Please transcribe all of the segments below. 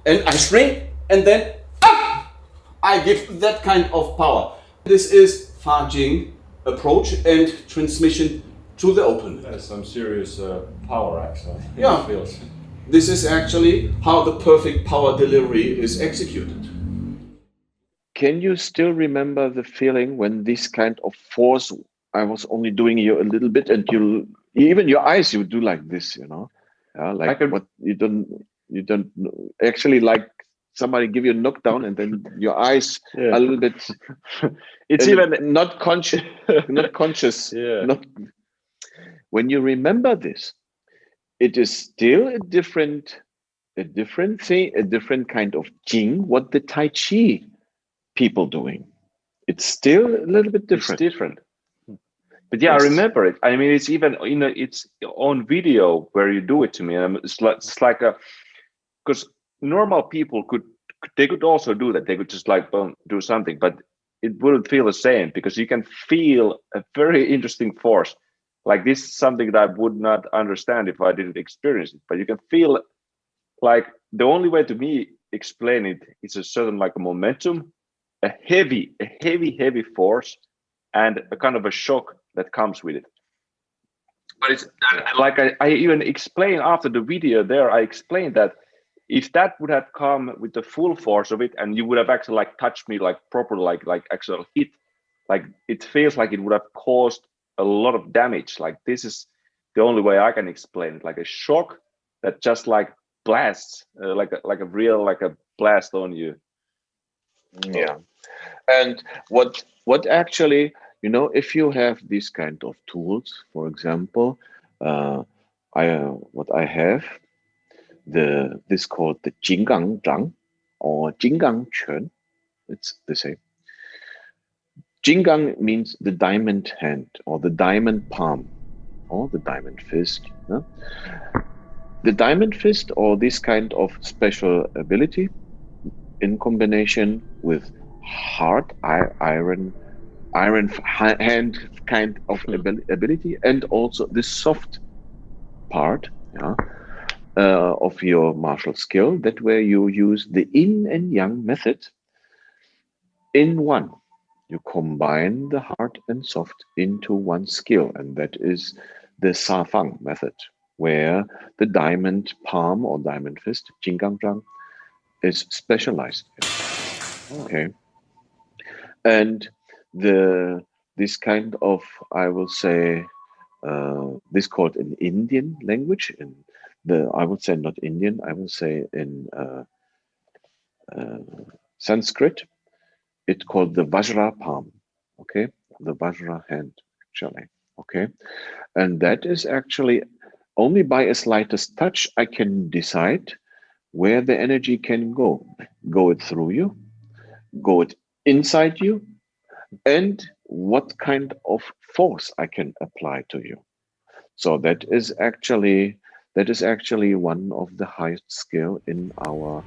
and I shrink, and then I give that kind of power. This is Fa Jin approach and transmission to the open. That's some serious power actually. Yeah. Feels. This is actually how the perfect power delivery is executed. Can you still remember the feeling when this kind of force, I was only doing you a little bit, and you, even your eyes, you do like this, you know? Yeah, like what you don't actually, like somebody give you a knockdown and then your eyes a little bit. It's even not conscious, not conscious. Yeah. Not when you remember this, it is still a different thing, a different kind of Jing. What the Tai Chi people doing? It's still a little bit different. It's different. But yeah, yes. I remember it. I mean, it's even, you know, it's on video where you do it to me. And it's like a, because normal people could also do that. They could just like do something, but it wouldn't feel the same because you can feel a very interesting force. Like this is something that I would not understand if I didn't experience it. But you can feel like the only way to me explain it is a certain like a momentum, a heavy force, and a kind of a shock that comes with it. But it's like I even explained after the video there, I explained that if that would have come with the full force of it and you would have actually like touched me like proper, like actual hit, like it feels like it would have caused a lot of damage. Like this is the only way I can explain it, like a shock that just like blasts, like a real, like a blast on you. Yeah. And what actually, you know, if you have these kind of tools, for example, what I have, this called the Jiang Zhang or Jiang Chun. It's the same. Jiang means the diamond hand or the diamond palm or the diamond fist. No? The diamond fist or this kind of special ability in combination with hard iron hand kind of ability, and also the soft part, yeah, of your martial skill, that where you use the yin and yang method in one. You combine the hard and soft into one skill, and that is the safang method, where the diamond palm or diamond fist, Jingang Zhang, is specialized. Okay. And this kind of, I will say, this called in Indian language, in I would say not Indian, I will say in Sanskrit, it's called the Vajra palm. Okay, the Vajra hand actually. Okay, and that is actually only by a slightest touch I can decide where the energy can go. Go it through you, go it inside you, and what kind of force I can apply to you. So that is actually one of the highest skill in our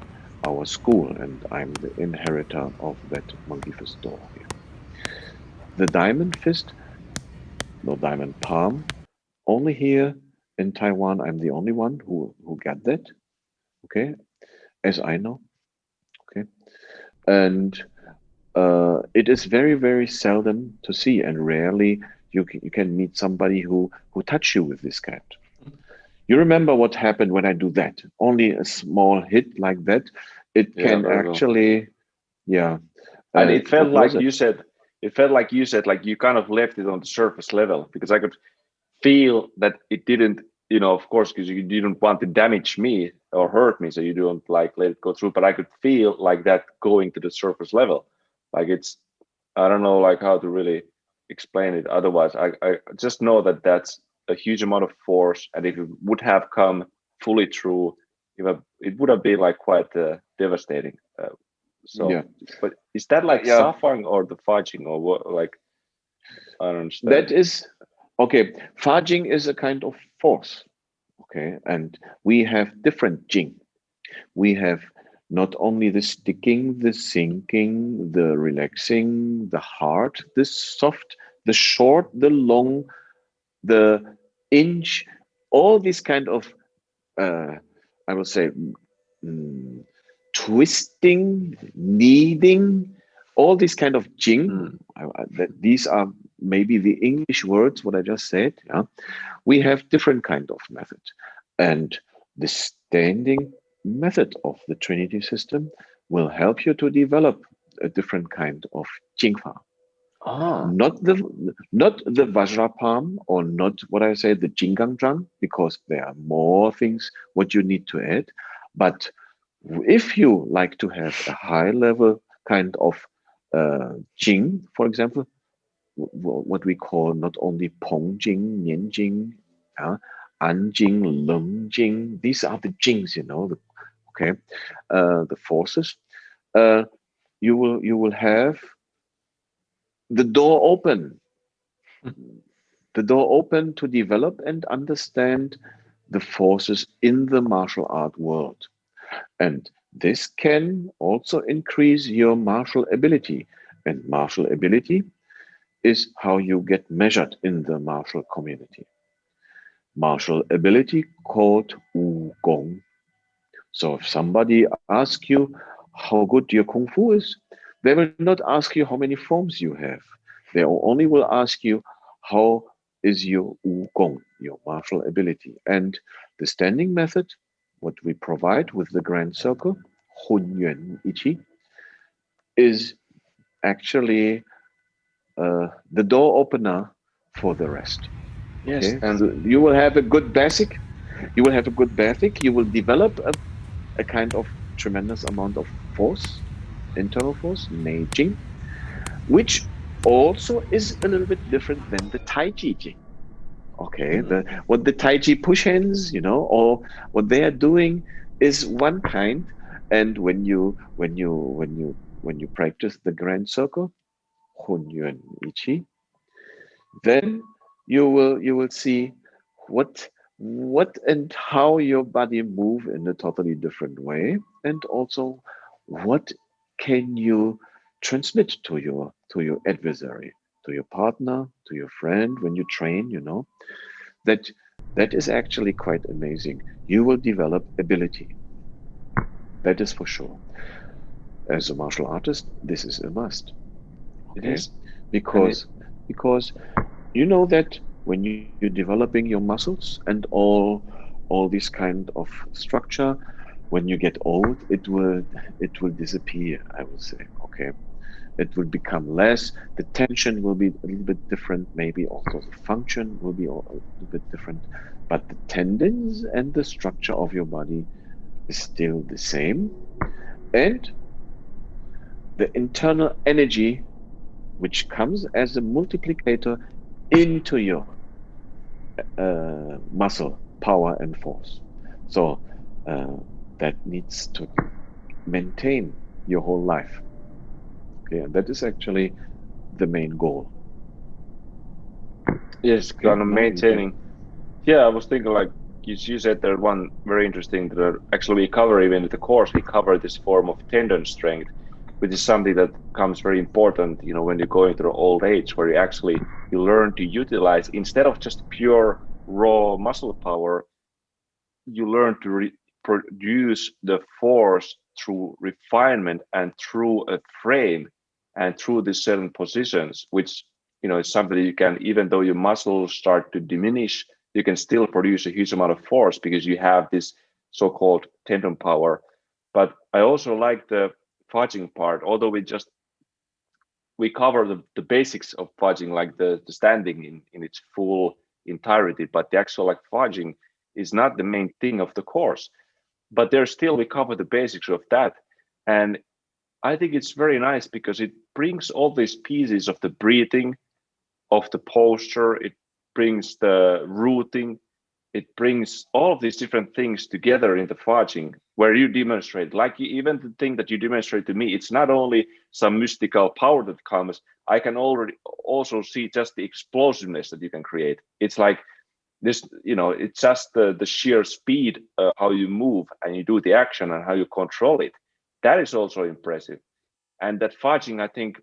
school, and I'm the inheritor of that monkey fist door here. The diamond fist, no diamond palm, only here in Taiwan. I'm the only one who got that. Okay, as I know. Okay, and it is very, very seldom to see, and rarely you can meet somebody who touch you with this kind. You remember what happened when I do that? Only a small hit like that. It can actually, yeah. And it felt like you said. It felt like you said, like you kind of left it on the surface level, because I could feel that it didn't, you know, of course, because you didn't want to damage me or hurt me, so you don't like let it go through. But I could feel like that going to the surface level. Like it's, I don't know, like how to really explain it. Otherwise, I just know that that's a huge amount of force, and if it would have come fully through, it would have been like quite devastating. So, yeah. But is that like safang or the fudging or what? Like, I don't understand. That is okay. Fudging is a kind of force. Okay, and we have different jing. We have not only the sticking, the sinking, the relaxing, the hard, the soft, the short, the long, the inch, all these kind of, I will say, twisting, kneading, all these kind of Jing. These are maybe the English words, what I just said. Yeah? We have different kind of methods. And the standing method of the Trinity system will help you to develop a different kind of Jingfa. Not the Vajra palm, or not what I say, the Jingang Zhang, because there are more things what you need to add. But if you like to have a high level kind of Jing, for example, what we call not only Pong Jing, Nian Jing, An Jing, Leng Jing, these are the Jings, the forces. You will have the door open to develop and understand the forces in the martial art world. And this can also increase your martial ability. And martial ability is how you get measured in the martial community. Martial ability called Wu Gong. So if somebody asks you how good your Kung Fu is, they will not ask you how many forms you have. They only will ask you how is your Wu Gong, your martial ability. And the standing method, what we provide with the Grand Circle, Hun Yuan Ichi, is actually the door opener for the rest. Yes, Okay? and So you will have a good basic. You will have a good basic. You will develop a kind of tremendous amount of force, internal force, Neijing, which also is a little bit different than the Tai Chi Jing. Okay, what the Tai Chi push hands, or what they are doing is one kind, and when you practice the Grand Circle, Hun Yuan Ichi, then you will see what and how your body move in a totally different way, and also what can you transmit to your adversary, to your partner, to your friend when you train. That is actually quite amazing. You will develop ability, that is for sure. As a martial artist, this is a must. it Okay, is. because you know that when you're developing your muscles and all this kind of structure, when you get old, it will disappear, I will say. Okay, it will become less, the tension will be a little bit different, maybe also the function will be a little bit different, but the tendons and the structure of your body is still the same. And the internal energy, which comes as a multiplicator into your muscle power and force. So that needs to maintain your whole life. Okay, and that is actually the main goal. Yes, Okay, kind of now you can. maintaining. Yeah, I was thinking like you said there one very interesting that actually we cover even with the course, we cover this form of tendon strength, which is something that comes very important, when you go into the old age, where you learn to utilize instead of just pure raw muscle power, you learn to produce the force through refinement and through a frame and through the certain positions, which is something that you can, even though your muscles start to diminish, you can still produce a huge amount of force because you have this so-called tendon power. But I also like the fudging part, although we cover the basics of fudging, like the standing in its full entirety, but the actual like fudging is not the main thing of the course. But there's still, we cover the basics of that. And I think it's very nice because it brings all these pieces of the breathing, of the posture, it brings the rooting, it brings all of these different things together in the fudging, where you demonstrate, like even the thing that you demonstrate to me, it's not only some mystical power that comes, I can already also see just the explosiveness that you can create. It's like this, it's just the sheer speed, how you move and you do the action and how you control it. That is also impressive. And that fudging, I think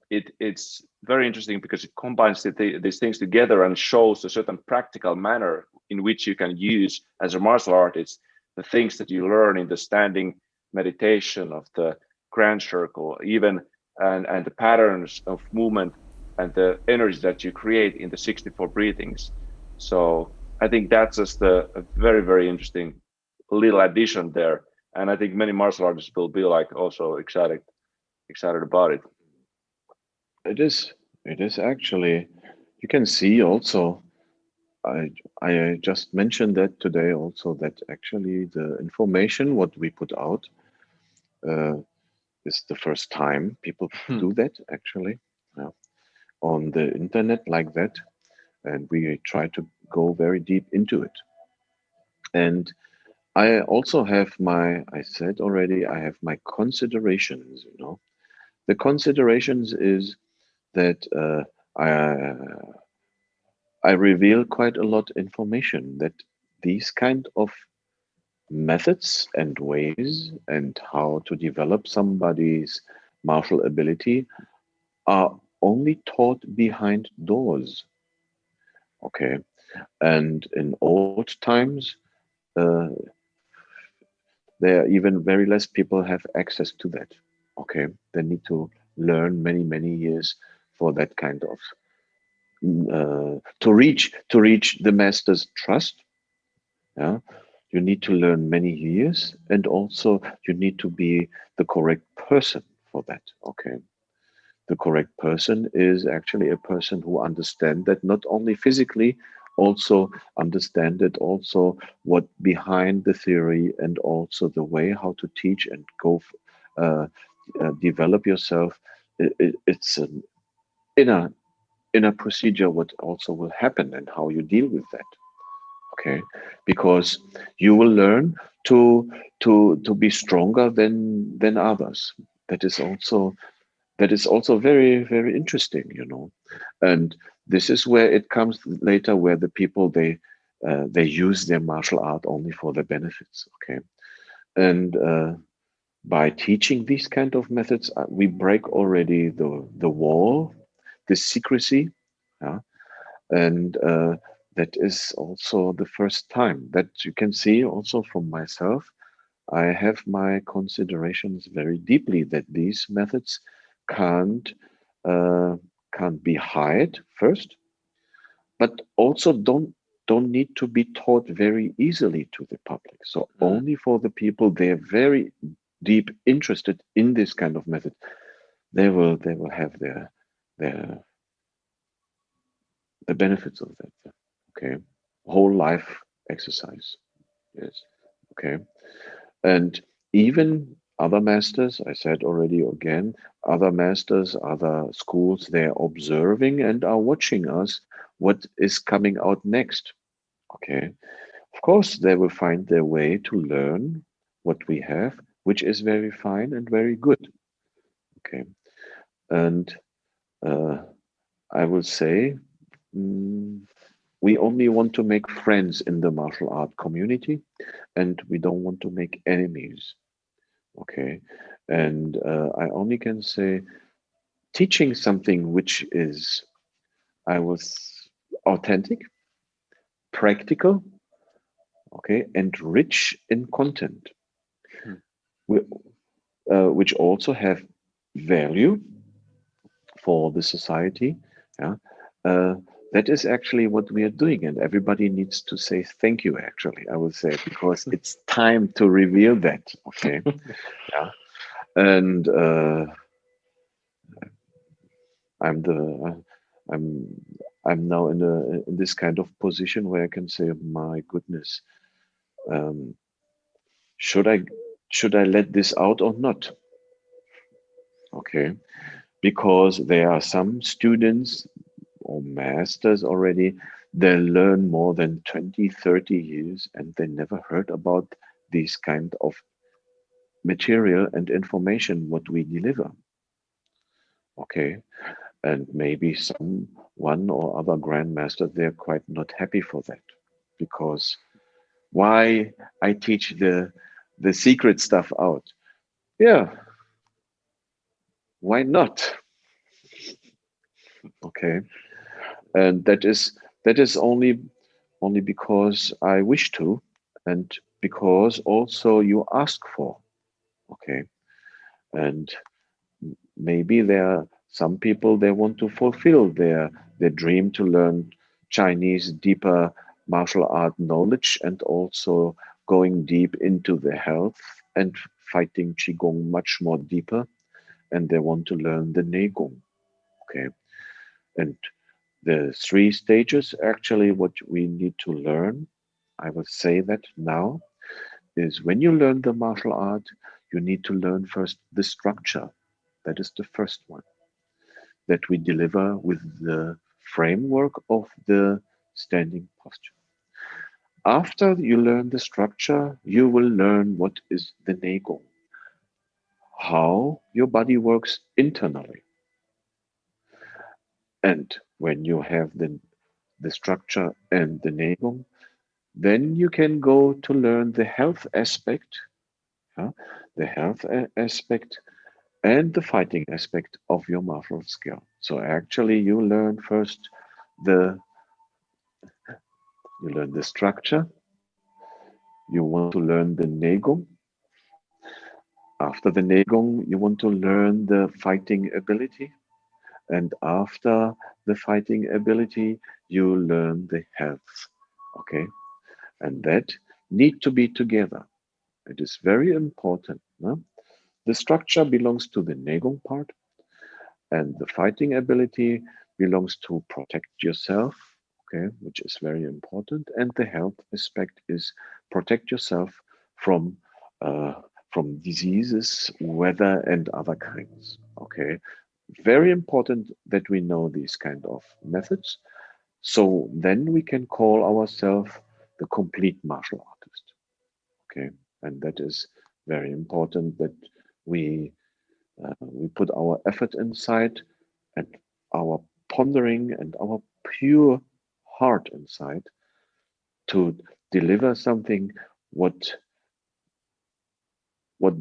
it's very interesting because it combines these things together and shows a certain practical manner in which you can use as a martial artist the things that you learn in the standing meditation, of the grand circle, even and the patterns of movement and the energy that you create in the 64 breathings. So I think that's just a very, very interesting little addition there. And I think many martial artists will be like also excited about it. It is actually, you can see also, I just mentioned that today also, that actually the information what we put out uh, is the first time people do that actually, yeah, on the internet like that, and we try to go very deep into it. And I also have I said already, I have my considerations, you know. The considerations is that I reveal quite a lot information that these kind of methods and ways and how to develop somebody's martial ability are only taught behind doors. Okay. And in old times, uh, there are even very less people have access to that. Okay. They need to learn many, many years for that kind of to reach the master's trust. Yeah. You need to learn many years, and also you need to be the correct person for that. Okay. The correct person is actually a person who understand that not only physically, also understand it also what behind the theory, and also the way how to teach and uh, develop yourself. It's an inner inner procedure what also will happen and how you deal with that. Okay, because you will learn to to be stronger than others. That is also very, very interesting, you know. And this is where it comes later, where the people they use their martial art only for the benefits. Okay, and by teaching these kind of methods, we break already the wall, the secrecy, yeah? And that is also the first time that you can see also from myself. I have my considerations very deeply that these methods can't uh, can't be hide first, but also don't need to be taught very easily to the public. So only for the people they're very deep interested in this kind of method, they will have their the benefits of that. Okay, whole life exercise. Yes. Okay. And even other masters, I said already again, other masters, other schools, they're observing and are watching us what is coming out next. Okay. Of course, they will find their way to learn what we have, which is very fine and very good. Okay. And uh, I will say, mm, we only want to make friends in the martial art community, and we don't want to make enemies. Okay. And I only can say teaching something which is, I was authentic, practical, okay, and rich in content, we, which also have value for the society. Yeah. Uh, that is actually what we are doing, and everybody needs to say thank you. Actually, I would say, because it's time to reveal that. Okay, yeah, and I'm the I'm I'm now in this kind of position where I can say, my goodness, um, should I let this out or not? Okay, because there are some students or masters already, they learn more than 20, 30 years, and they never heard about this kind of material and information what we deliver. Okay, and maybe some one or other grandmaster, they're quite not happy for that, because why I teach the secret stuff out? Yeah, why not? Okay, and that is only because I wish to, and because also you ask for. Okay, and maybe there are some people, they want to fulfill their dream to learn Chinese deeper martial art knowledge, and also going deep into the health and fighting Qigong much more deeper, and they want to learn the Neigong. Okay, and the three stages actually what we need to learn, I will say that now, is when you learn the martial art, you need to learn first the structure. That is the first one that we deliver with the framework of the standing posture. After you learn the structure, you will learn what is the Neigong, how your body works internally. And when you have the structure and the Neigong, then you can go to learn the health aspect, huh? The health aspect and the fighting aspect of your martial skill. So actually you learn first the structure, you want to learn the Neigong. After the Neigong, you want to learn the fighting ability. And after the fighting ability, you learn the health. Okay? And that need to be together. It is very important. No? The structure belongs to the Neigong part, and the fighting ability belongs to protect yourself, okay, which is very important. And the health aspect is protect yourself from diseases, weather, and other kinds. Okay, very important that we know these kind of methods. So then we can call ourselves the complete martial artist. Okay, and that is very important that we put our effort inside and our pondering and our pure heart inside to deliver something what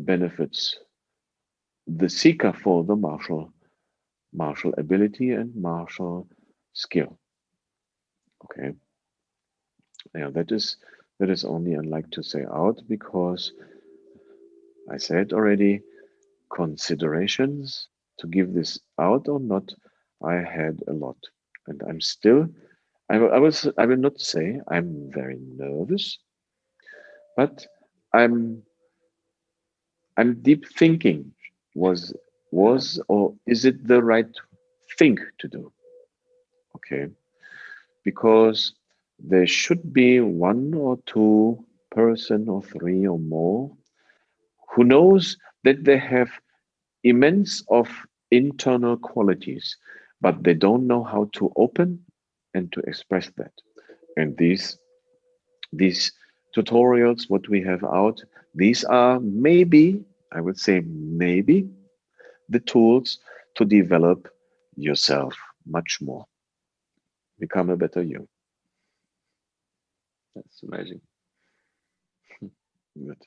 benefits the seeker for the martial ability and martial skill. Okay, yeah, that is only I like to say out, because I said already, considerations to give this out or not, I had a lot, and I'm still. I will not say I'm very nervous, but I'm deep thinking. Was or is it the right thing to do? Okay, because there should be one or two person or three or more who knows that they have immense of internal qualities, but they don't know how to open and to express that. And these tutorials, what we have out, these are maybe, I would say maybe, the tools to develop yourself much more, become a better you. That's amazing. Good.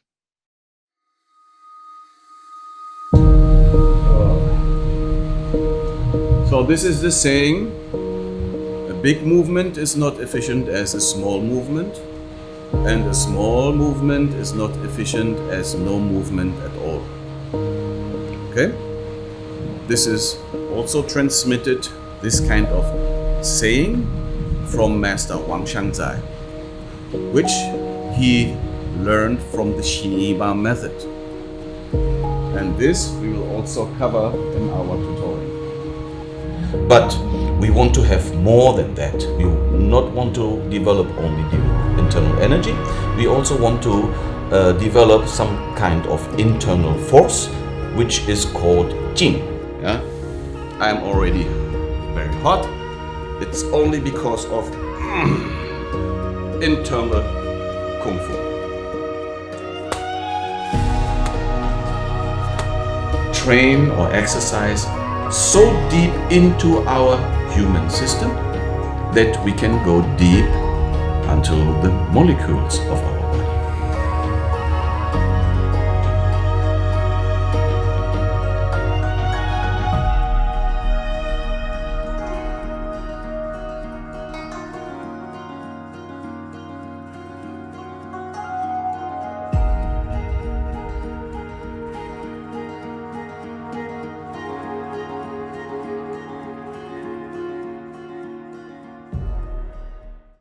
So this is the saying, a big movement is not efficient as a small movement, and a small movement is not efficient as no movement at all. Okay? This is also transmitted, this kind of saying, from Master Wang Xiangzai, which he learned from the Xiniba method. And this we will also cover in our tutorial. But we want to have more than that. We not want to develop only the internal energy. We also want to develop some kind of internal force, which is called Jin. Yeah? I'm already very hot. It's only because of internal Kung Fu. Train or exercise so deep into our human system that we can go deep until the molecules of our